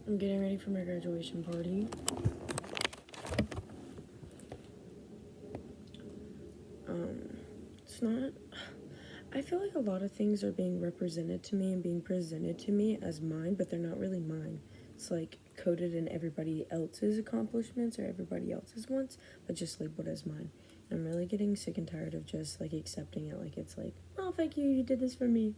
I'm getting ready for my graduation party. It's not... I feel like a lot of things are being represented to me and being presented to me as mine, but they're not really mine. It's like coded in everybody else's accomplishments or everybody else's wants, but just labeled as mine. I'm really getting sick and tired of just like accepting it like it's like, oh, thank you, you did this for me.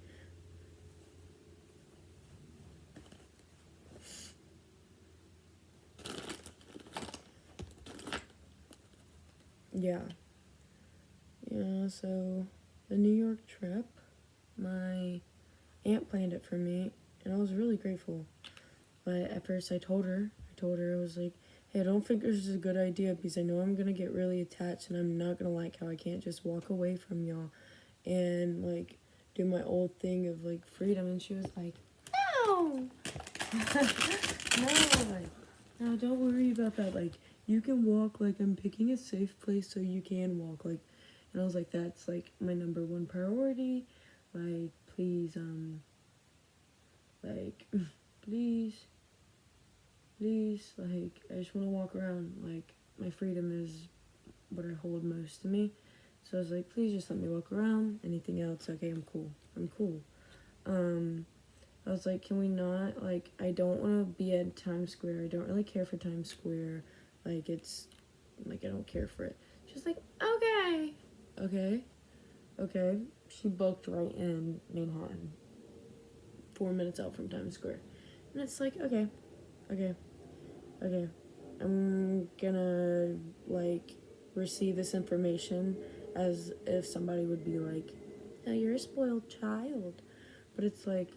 Yeah, so the New York trip, my aunt planned it for me, and I was really grateful. But at first I told her, I was like, hey, I don't think this is a good idea because I know I'm going to get really attached and I'm not going to like how I can't just walk away from y'all and, like, do my old thing of, like, freedom. And she was like, no! No, don't worry about that. Like, you can walk. Like, I'm picking a safe place so you can walk. Like, and I was like, that's, like, my number one priority. Like, please, like, please, like, I just want to walk around. Like, my freedom is what I hold most to me. So I was like, please just let me walk around. Anything else, okay, I'm cool. I was like, can we not, like, I don't want to be at Times Square. I don't really care for Times Square. Like, it's, like, I don't care for it. She's like, okay. She booked right in Manhattan, 4 minutes out from Times Square. And it's like, okay. I'm gonna, like, receive this information as if somebody would be like, oh, you're a spoiled child. But it's like,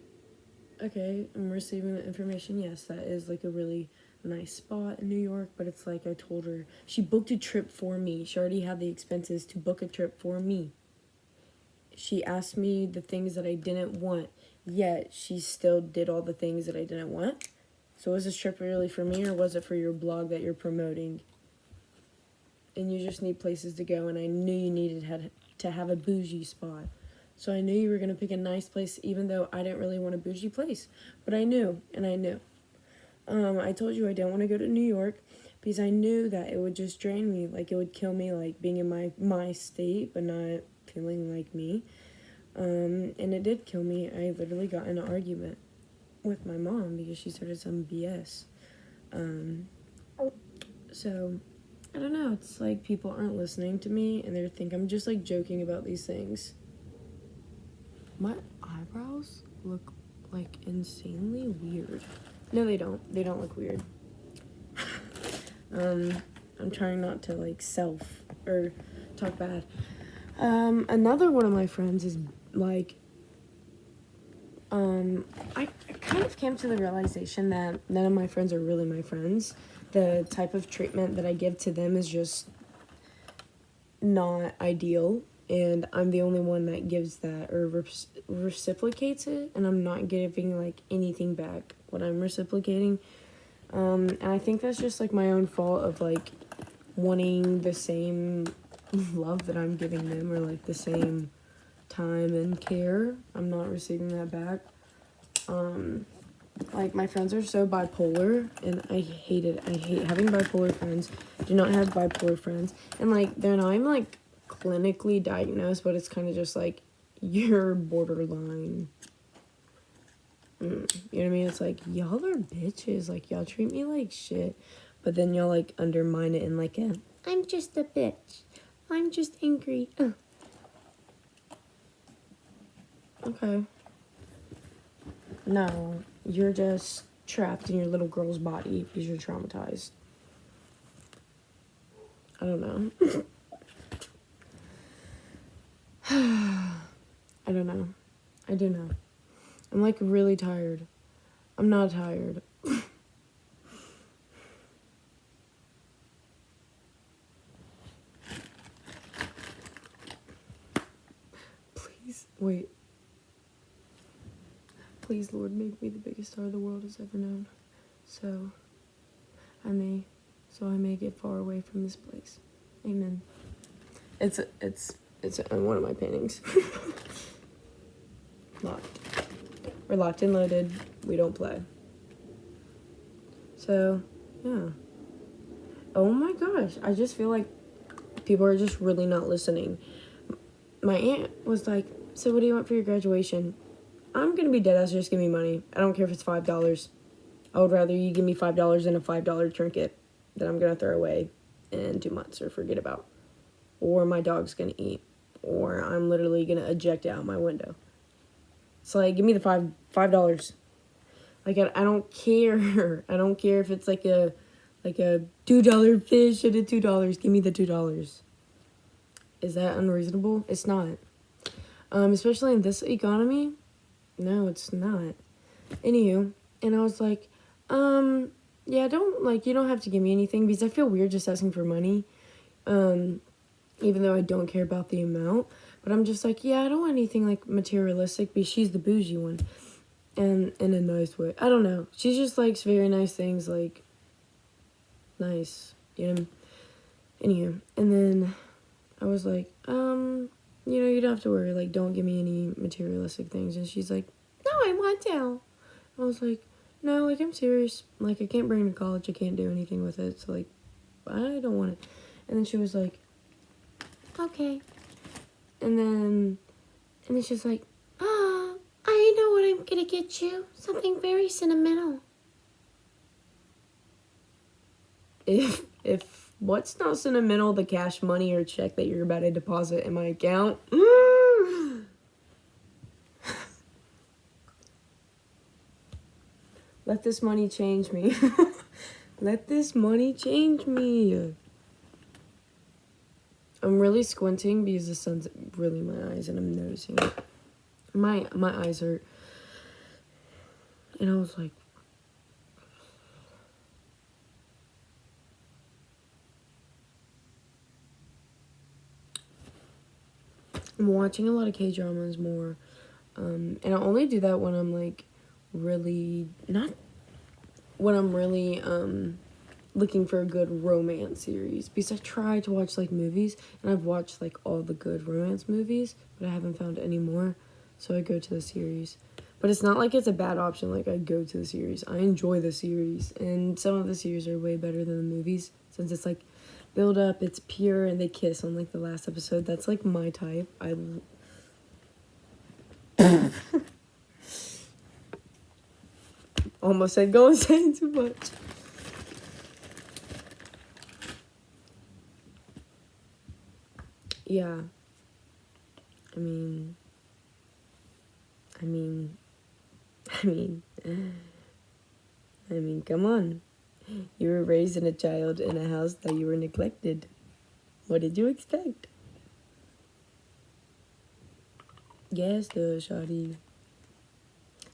okay, I'm receiving the information. Yes, that is, like, a really nice spot in New York. But it's like I told her, she booked a trip for me. She already had the expenses to book a trip for me. She asked me the things that I didn't want, yet she still did all the things that I didn't want. So was this trip really for me, or was it for your blog that you're promoting? And you just need places to go, and I knew you needed to have a bougie spot. So I knew you were going to pick a nice place, even though I didn't really want a bougie place. But I knew. I told you I didn't want to go to New York because I knew that it would just drain me. Like, it would kill me, like, being in my state, but not feeling like me. And it did kill me. I literally got in an argument with my mom because she started some BS. So, I don't know. It's like people aren't listening to me and they think I'm just, like, joking about these things. My eyebrows look, like, insanely weird. No, they don't. They don't look weird. I'm trying not to, like, or talk bad. Another one of my friends is, like, I kind of came to the realization that none of my friends are really my friends. The type of treatment that I give to them is just not ideal, and I'm the only one that gives that or reciprocates it, and I'm not giving, like, anything back when I'm reciprocating. And I think that's just, like, my own fault of, like, wanting the same love that I'm giving them, or, like, the same time and care. I'm not receiving that back. Like, my friends are so bipolar, and I hate it. I hate having bipolar friends. Do not have bipolar friends. And, like, they're not even, like, clinically diagnosed, but it's kind of just, like, you're borderline. You know what I mean? It's like, y'all are bitches. Like, y'all treat me like shit. But then y'all, like, undermine it in, like, I'm just a bitch. I'm just angry. Okay. No, you're just trapped in your little girl's body because you're traumatized. I don't know. I don't know. I do know. I'm, like, really tired. I'm not tired. Please, wait. Please, Lord, make me the biggest star the world has ever known. So I may get far away from this place. Amen. It's one of my paintings. Locked. We're locked and loaded. We don't play. So, yeah. Oh my gosh, I just feel like people are just really not listening. My aunt was like, so what do you want for your graduation? I'm gonna be dead ass, just give me money. I don't care if it's $5. I would rather you give me $5 than a $5 trinket that I'm gonna throw away in 2 months or forget about. Or my dog's gonna eat. Or I'm literally gonna eject it out my window. So like, give me the $5. Like, I don't care. I don't care if it's like a $2 fish and a $2. Give me the $2. Is that unreasonable? It's not. Especially in this economy. No, it's not. Anywho, and I was like, yeah, you don't have to give me anything because I feel weird just asking for money. Even though I don't care about the amount. But I'm just like, yeah, I don't want anything like materialistic because she's the bougie one. And in a nice way. I don't know. She just likes very nice things, like, nice. You know? Anywho, and then I was like, you don't have to worry. Like, don't give me any materialistic things. And she's like, no, I want to. I was like, no, like, I'm serious. Like, I can't bring it to college. I can't do anything with it. So, like, I don't want it. And then she was like, okay. And then she's like, I know what I'm gonna get you. Something very sentimental. If what's not sentimental, the cash money or check that you're about to deposit in my account. Let this money change me. Let this money change me. I'm really squinting because the sun's really in my eyes and I'm noticing it. My eyes hurt. And I was like, I'm watching a lot of K-dramas more. And I only do that when I'm like really looking for a good romance series, because I try to watch like movies and I've watched like all the good romance movies, but I haven't found any more, so I go to the series. But it's not like it's a bad option. Like, I go to the series. I enjoy the series, and some of the series are way better than the movies since it's like build up, it's pure, and they kiss on like the last episode. That's like my type. Almost said go and say too much. Yeah. I mean, come on. You were raising a child in a house that you were neglected. What did you expect? Yes, the shoddy.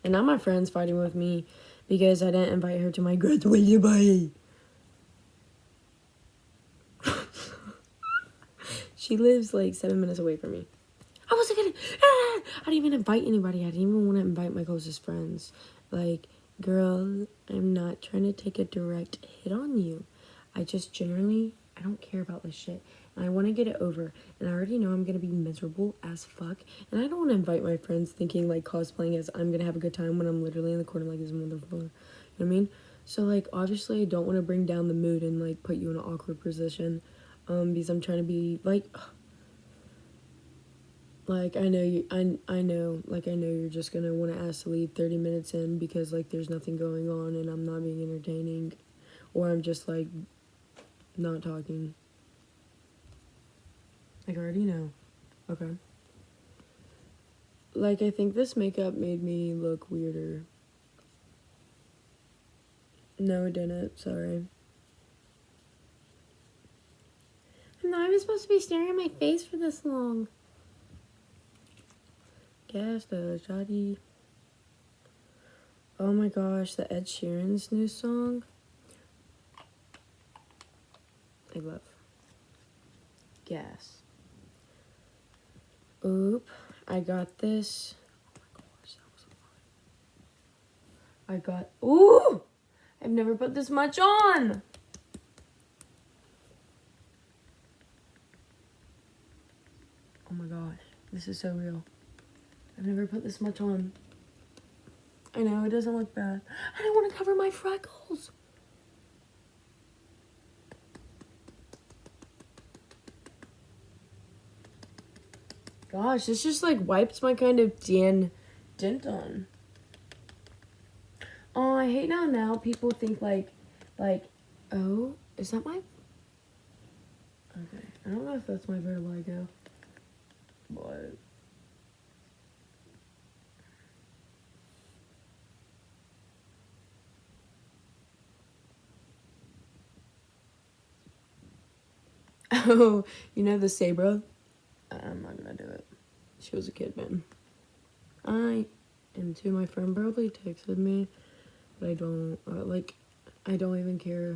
And now my friend's fighting with me because I didn't invite her to my graduation party. She lives like 7 minutes away from me. I wasn't gonna. I didn't even invite anybody. I didn't even want to invite my closest friends. Like, girl, I'm not trying to take a direct hit on you. I just generally, I don't care about this shit. And I want to get it over. And I already know I'm going to be miserable as fuck. And I don't want to invite my friends thinking, like, cosplaying as I'm going to have a good time when I'm literally in the corner like this motherfucker. You know what I mean? So, like, obviously I don't want to bring down the mood and, like, put you in an awkward position. Because I'm trying to be, like... Like, I know you're just gonna want to ask to leave 30 minutes in because, like, there's nothing going on and I'm not being entertaining. Or I'm just, like, not talking. Like, I already know. Okay. Like, I think this makeup made me look weirder. No, it didn't. Sorry. I'm not even supposed to be staring at my face for this long. Gas the shoddy. Oh my gosh, the Ed Sheeran's new song. I love. Gas. Oop, I got this. Oh my gosh, that was a lot. I got. Ooh! I've never put this much on! Oh my gosh, this is so real. I've never put this much on. I know, it doesn't look bad. I don't want to cover my freckles. Gosh, this just like wiped my kind of dent on. Oh, I hate now people think like, oh, is that my... Okay, I don't know if that's my vertigo, but... Oh, you know the Sabra? I'm not gonna do it. She was a kid, man. I am too. My friend Bradley texted me, but I don't, I don't even care.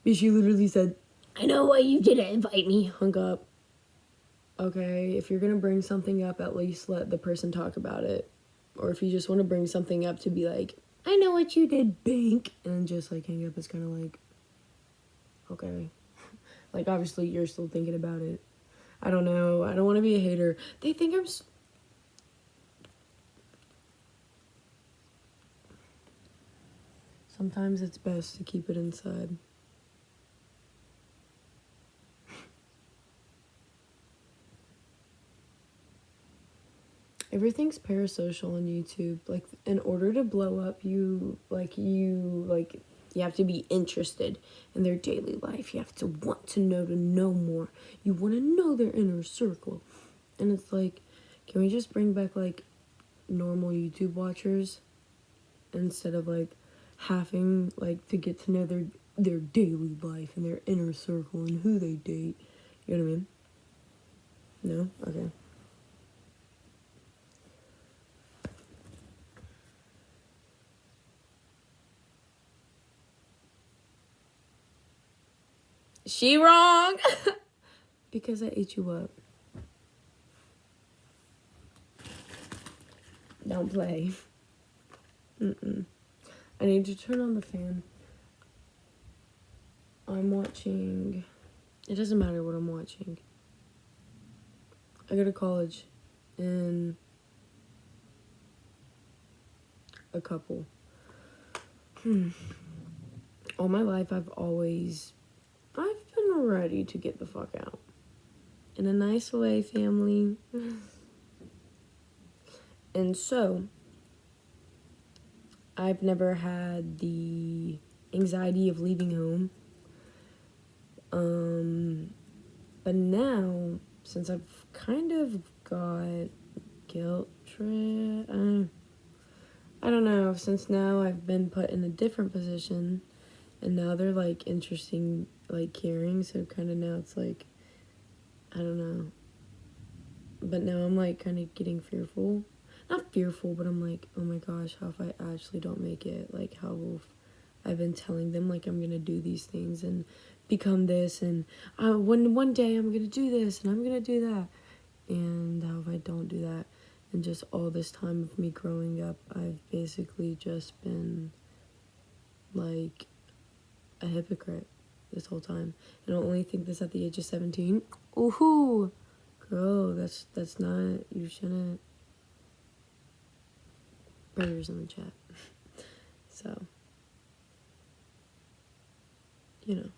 She literally said, I know why you didn't invite me. Hung up. Okay, if you're gonna bring something up, at least let the person talk about it. Or if you just want to bring something up to be like, I know what you did, Bink, and just like hang up, it's kind of like, okay. Like, obviously, you're still thinking about it. I don't know. I don't want to be a hater. They think I'm... Sometimes it's best to keep it inside. Everything's parasocial on YouTube. Like, in order to blow up, you have to be interested in their daily life. You have to want to know more. You want to know their inner circle. And it's like, can we just bring back, like, normal YouTube watchers instead of, like, having, like, to get to know their daily life and their inner circle and who they date? You know what I mean? No? Okay. She wrong! Because I ate you up. Don't play. Mm-mm. I need to turn on the fan. I'm watching... It doesn't matter what I'm watching. I go to college in a couple. All my life, I've been ready to get the fuck out. In a nice way, family. And so, I've never had the anxiety of leaving home. But now, since I've kind of got guilt trip, I don't know, since now I've been put in a different position, and now they're, like, interesting, like, caring, so kind of now it's, like, I don't know, but now I'm, like, kind of getting fearful, not fearful, but I'm, like, oh my gosh, how if I actually don't make it, like, how will I've been telling them, like, I'm gonna do these things, and become this, and one day I'm gonna do this, and I'm gonna do that, and how if I don't do that, and just all this time of me growing up, I've basically just been, like, a hypocrite this whole time, and I only think this at the age of 17. Ooh, girl, that's not, you shouldn't. Prayers in the chat. So, you know.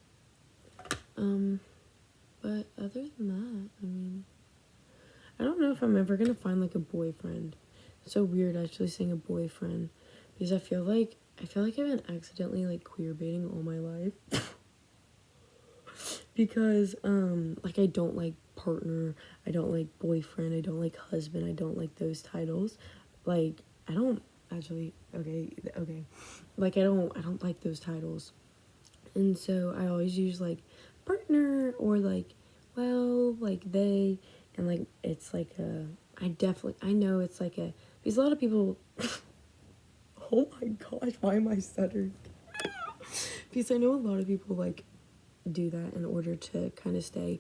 But other than that, I mean, I don't know if I'm ever gonna find, like, a boyfriend. It's so weird actually saying a boyfriend, because I feel like I've been accidentally, like, queer baiting all my life. Because, like, I don't like partner, I don't like boyfriend, I don't like husband, I don't like those titles. Like, I don't actually, okay, like, I don't like those titles. And so I always use, like, partner, or, like, well, like, they, and, like, it's like I know it's like because a lot of people, oh my gosh, why am I stuttering? Because I know a lot of people, like, do that in order to kind of stay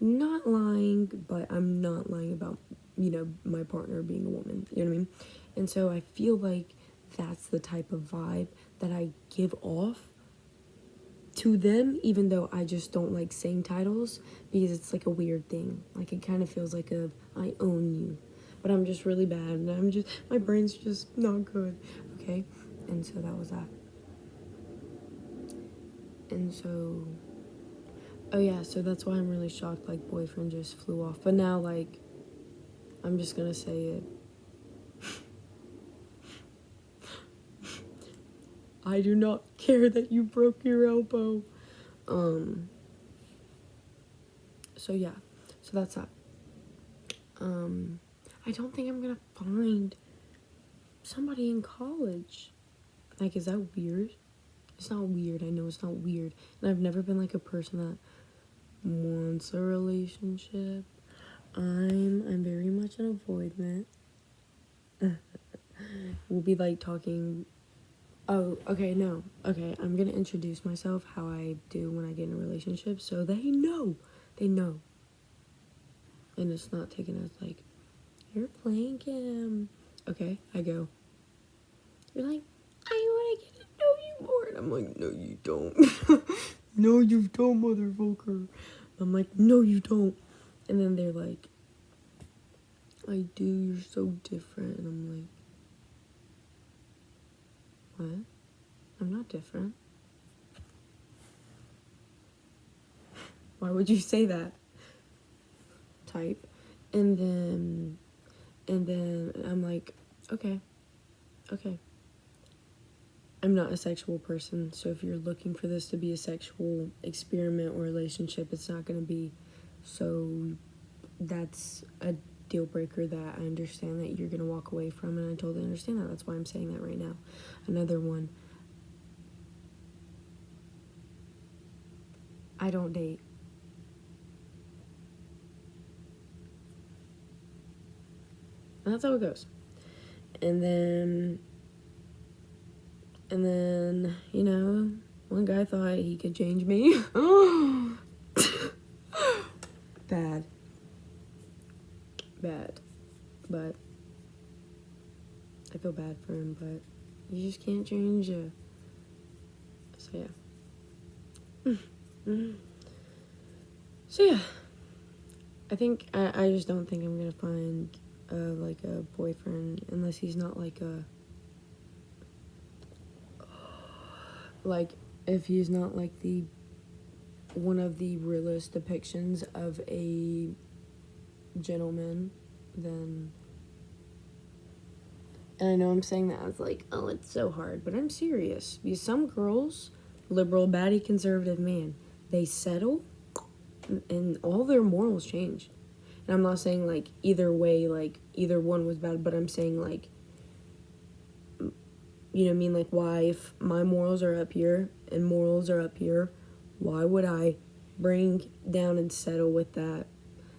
not lying, but I'm not lying about, you know, my partner being a woman, you know what I mean? And so I feel like that's the type of vibe that I give off to them, even though I just don't like saying titles, because it's like a weird thing. Like, it kind of feels like I own you, but I'm just really bad, and my brain's just not good, okay? And so that was that. And so, Oh yeah, so that's why I'm really shocked, like, boyfriend just flew off. But now, like, I'm just gonna say it. I do not care that you broke your elbow. So yeah, so that's that. I don't think I'm gonna find somebody in college. Like, is that weird? It's not weird. I know it's not weird. And I've never been like a person that wants a relationship. I'm very much an avoidant. We'll be like talking. Oh, okay, no. Okay, I'm gonna introduce myself how I do when I get in a relationship so they know. They know. And it's not taken as like, you're playing him. Okay, I go. You're like, I wanna get to know you more. And I'm like, no, you don't. No, you don't, motherfucker. I'm like, no, you don't. And then they're like, I do, you're so different. And I'm like, what? I'm not different. Why would you say that? Type. And then I'm like, okay. I'm not a sexual person, so if you're looking for this to be a sexual experiment or relationship, it's not going to be. So that's a deal breaker that I understand that you're going to walk away from, and I totally understand that. That's why I'm saying that right now. Another one. I don't date. And that's how it goes. And then, you know, one guy thought he could change me. Bad. But I feel bad for him, but you just can't change it. So yeah. So yeah. I think, I just don't think I'm gonna find like a boyfriend unless he's not like if he's not like the one of the realest depictions of a gentleman, then. And I know I'm saying that as like, oh, it's so hard, but I'm serious. Because some girls, liberal, baddie, conservative man, they settle and all their morals change. And I'm not saying like either way, like either one was bad, but I'm saying like, you know what I mean? Like, why, if my morals are up here and morals are up here, why would I bring down and settle with that?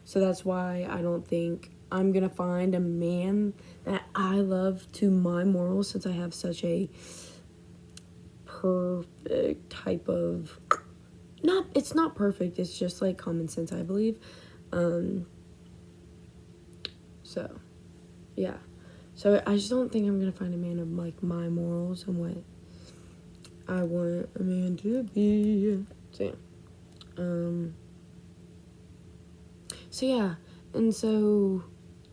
So that's why I don't think I'm gonna find a man that I love to my morals, since I have such a perfect type of, it's not perfect, it's just like common sense, I believe. So yeah, so I just don't think I'm gonna find a man of like my morals and what I want a man to be. So yeah. So yeah, and so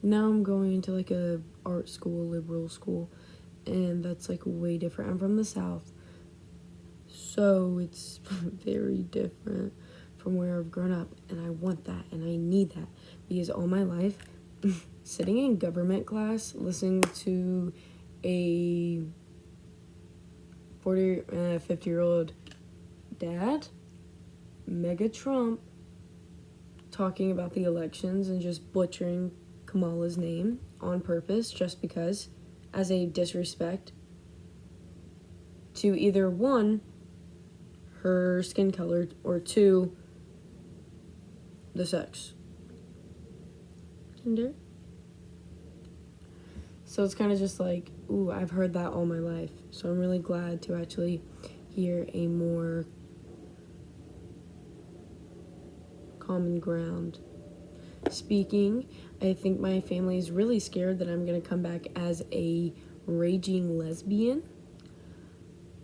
now I'm going into like a art school, liberal school, and that's like way different. I'm from the South, so it's very different from where I've grown up, and I want that and I need that, because all my life sitting in government class listening to a 50-year-old dad, mega Trump, talking about the elections and just butchering Kamala's name on purpose just because, as a disrespect to either one, her skin color, or two, the sex. Gender. So it's kind of just like, ooh, I've heard that all my life. So I'm really glad to actually hear a more common ground. Speaking, I think my family is really scared that I'm going to come back as a raging lesbian.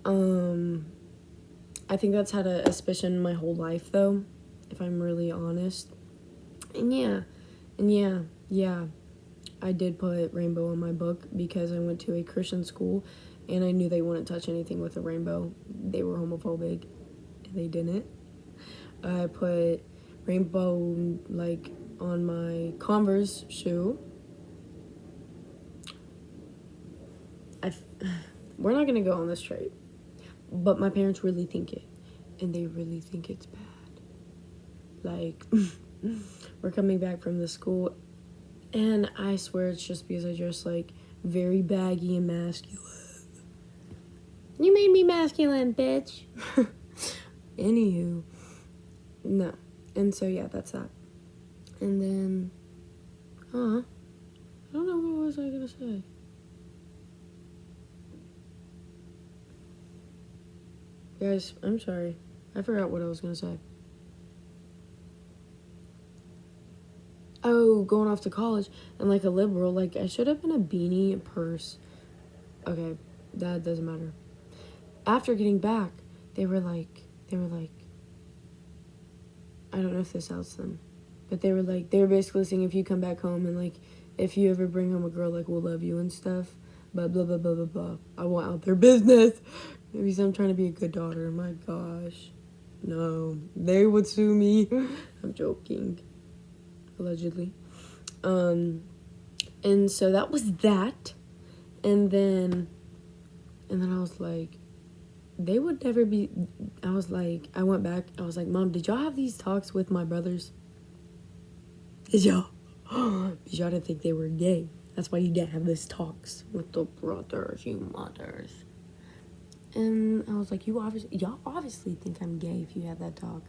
I think that's had a suspicion my whole life, though, if I'm really honest. And yeah, I did put rainbow in my book because I went to a Christian school and I knew they wouldn't touch anything with a rainbow. They were homophobic and they didn't. I put rainbow, like, on my Converse shoe. We're not gonna go on this trip, but my parents really think it, and they really think it's bad. Like, we're coming back from the school, and I swear it's just because I dress, like, very baggy and masculine. You made me masculine, bitch. Anywho, no. And so, yeah, that's that. And then, I don't know, what was I gonna say? Guys, I'm sorry. I forgot what I was gonna say. Oh, going off to college and like a liberal, like I should have been a beanie, a purse. Okay, that doesn't matter. After getting back, they were like, I don't know if this outs them, but they were basically saying if you come back home and like, if you ever bring home a girl, like we'll love you and stuff, but blah, blah, blah, blah, blah. I want out their business. Maybe I'm trying to be a good daughter. My gosh. No, they would sue me. I'm joking. Allegedly. And so that was that. And then I was like, they would never be, I was like, I went back, I was like, Mom, did y'all have these talks with my brothers? Did y'all? Because y'all didn't think they were gay. That's why you didn't have these talks with the brothers, you mothers. And I was like, y'all obviously think I'm gay if you had that talk.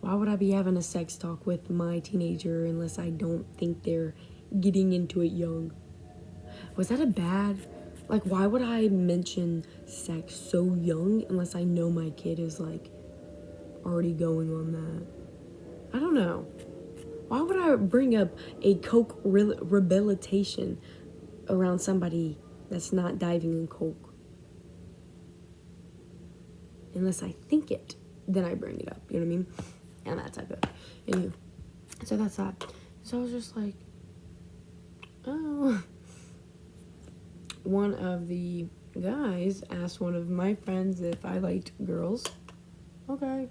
Why would I be having a sex talk with my teenager unless I don't think they're getting into it young? Was that a bad... Like, why would I mention sex so young unless I know my kid is, like, already going on that? I don't know. Why would I bring up a coke rehabilitation around somebody that's not diving in coke? Unless I think it, then I bring it up. You know what I mean? And that type of... Anyway, so that's that. So I was just like, oh... One of the guys asked one of my friends if I liked girls. Okay.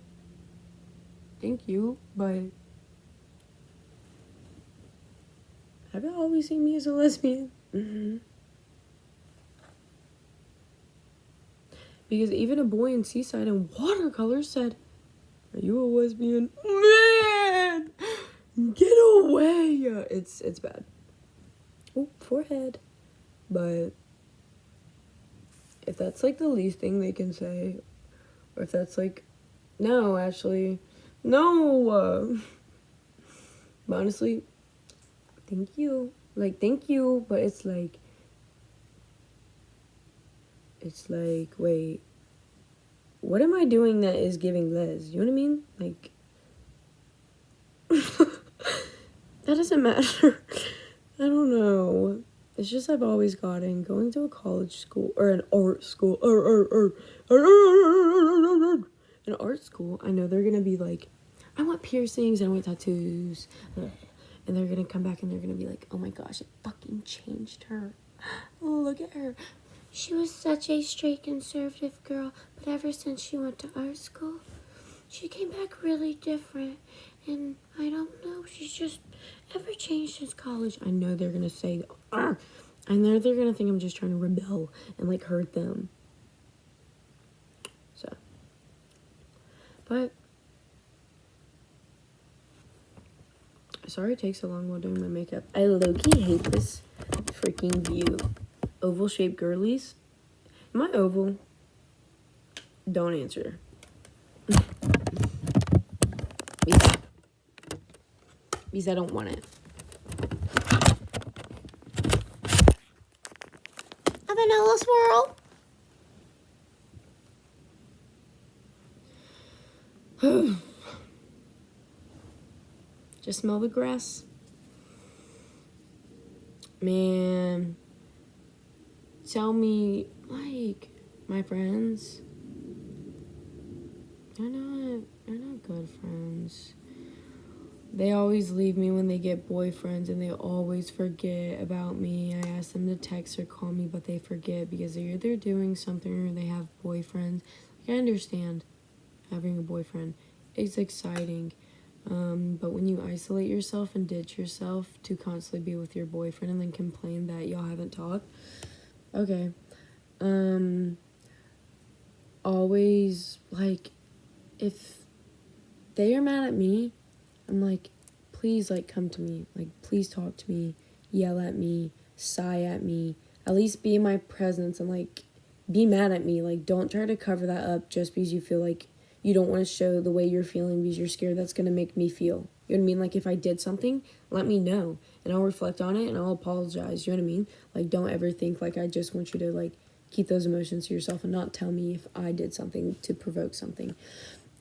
Thank you, but have you always seen me as a lesbian? Mm-hmm. Because even a boy in Seaside in watercolor said, "Are you a lesbian?" Man! Get away! It's bad. Oh, forehead. But if that's like the least thing they can say, or if that's like, no, actually, no. But honestly, thank you. Like, thank you, but it's like, wait, what am I doing that is giving les? You know what I mean? Like, that doesn't matter. I don't know. It's just I've always gotten going to a college school or an art school an art school. I know they're gonna be like, I want piercings and I want tattoos, and they're gonna come back and they're gonna be like, oh my gosh, it fucking changed her. Look at her. She was such a straight conservative girl, but ever since she went to art school, she came back really different. And I don't know, she's just ever changed since college. I know they're gonna say, I know they're gonna think I'm just trying to rebel and like hurt them. So, but sorry it takes so long while doing my makeup. I low-key hate this freaking view. Oval shaped girlies. Am I oval? Don't answer. Because I don't want it. A vanilla swirl. Just smell the grass. Man. Tell me, like, my friends, they're not good friends. They always leave me when they get boyfriends, and they always forget about me. I ask them to text or call me, but they forget because they're either doing something or they have boyfriends. Like, I understand having a boyfriend it's exciting. But when you isolate yourself and ditch yourself to constantly be with your boyfriend and then complain that y'all haven't talked, okay. Always, like, if they are mad at me, I'm like, please, like, come to me. Like, please talk to me, yell at me, sigh at me, at least be in my presence and, like, be mad at me. Like, don't try to cover that up just because you feel like you don't want to show the way you're feeling because you're scared that's going to make me feel. You know what I mean? Like, if I did something, let me know and I'll reflect on it and I'll apologize. You know what I mean? Like, don't ever think like I just want you to, like, keep those emotions to yourself and not tell me if I did something to provoke something.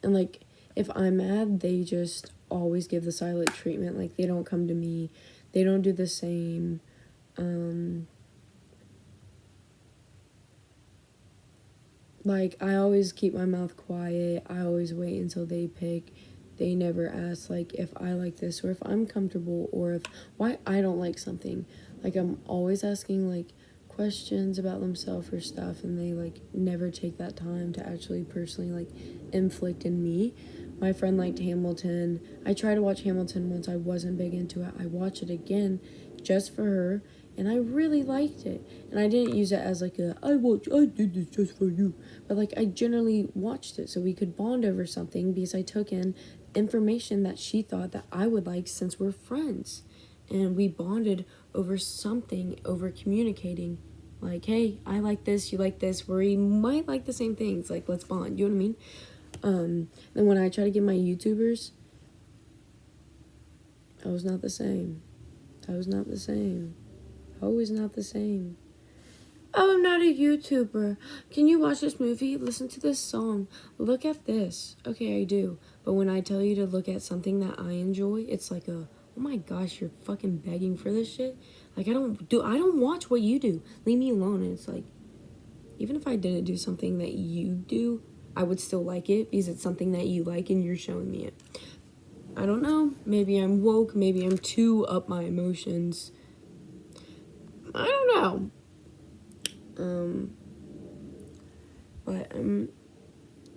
And, like, if I'm mad, they just always give the silent treatment. Like, they don't come to me. They don't do the same. Like, I always keep my mouth quiet. I always wait until they pick. They never ask, like, if I like this or if I'm comfortable or if why I don't like something. Like, I'm always asking, like, questions about themselves or stuff, and they, like, never take that time to actually personally, like, inflict in me. My friend liked Hamilton. I tried to watch Hamilton once. I wasn't big into it. I watched it again just for her, and I really liked it. And I didn't use it as like I did this just for you. But like I generally watched it so we could bond over something because I took in information that she thought that I would like since we're friends. And we bonded over something, over communicating. Like, hey, I like this, you like this, we might like the same things. Like, let's bond. You know what I mean? And when I try to get my YouTubers, I was not the same. I was not the same. Always not the same. Oh, I'm not a YouTuber. Can you watch this movie? Listen to this song. Look at this. Okay, I do. But when I tell you to look at something that I enjoy, it's like oh my gosh, you're fucking begging for this shit. Like I don't watch what you do. Leave me alone. And it's like, even if I didn't do something that you do, I would still like it because it's something that you like and you're showing me it. I don't know. Maybe I'm woke. Maybe I'm too up my emotions. I don't know. But